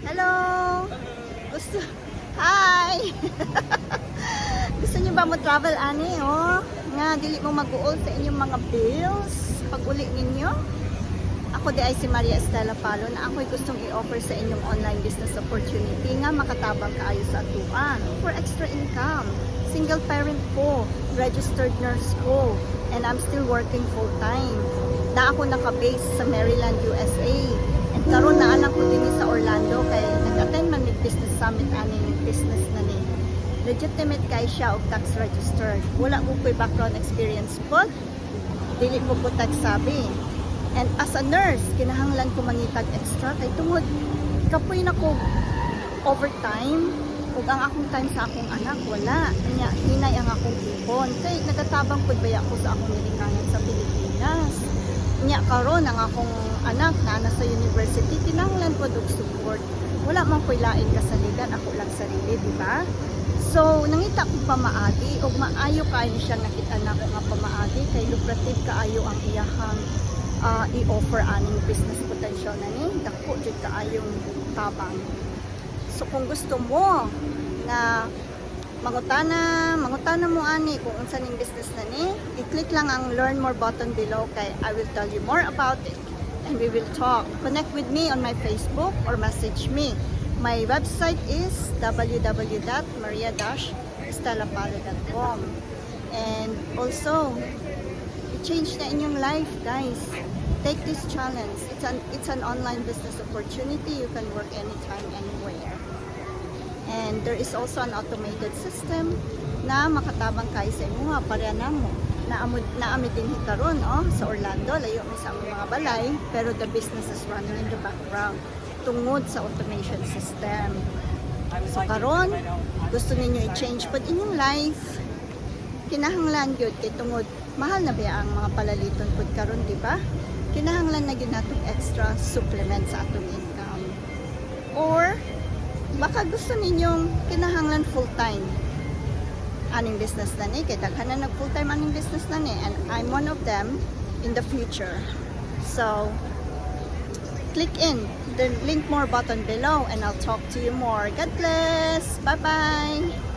Hello! Gusto... Hi! Gusto niyo ba mo travel ani, oh? Nga, dili mo mag-uol sa inyong mga bills pag uli ninyo? Ako di ay si Maria Estela Palo na ako'y gustong i-offer sa inyong online business opportunity nga makatabang kaayo sa atuan for extra income. Single parent ko, registered nurse ko, and I'm still working full-time. Na ako naka-base sa Maryland, USA. And karon na anak ko din sa Orlando kay nag-attend man mig business summit aning business na ni. Legitimate kay siya og tax registered. Wala ko ko'y background experience but dili ko po tax sabi. And as a nurse, kinahanglan ko mangitag extra kay tungod kapoy na ko overtime ug ang akong time sa akong anak wala. Kanya hinay ang akong ipon kay nagatabang pud baya ko sa akong nilikanan sa Pilipinas. Nya karon ang akong anak na nasa university kinahanglan po og support. Wala man ko'y lain kasaligan, ako lang sarili, di ba? So nangita ko pamaagi og maayo kaayo siya nakita na ko nga pamaagi kay lucrative kaayo ang iyahang i-offer aning business potential na ni dako jud kaayong tabang. So kung gusto mo na mangutana mo ani kung unsa ning business na ni, i-click lang ang learn more button below kay I will tell you more about it and we will talk. Connect with me on my Facebook or message me. My website is www.maria-estelapalo.com and also i-change na inyong life, guys. Take this challenge. It's an online business opportunity. You can work anytime, anywhere. And there is also an automated system na makatabang kayo sa imuha pareha namo. Naamid din hitaron sa Orlando, layo mi sa among mga balay, pero the business is running in the background tungod sa automation system. So karon, gusto ninyo i-change pud inyong life. Kinahanglan gyud kay tungod mahal na ba ang mga palaliton pud karon, di ba? Kinahanglan na gyud natong extra supplement sa atong income. Or baka gusto ninyong kinahanglan full-time aning business na ni, kay daghan na nag full-time aning business na ni, and I'm one of them in the future. So click in the link more button below and I'll talk to you more. God bless. Bye bye.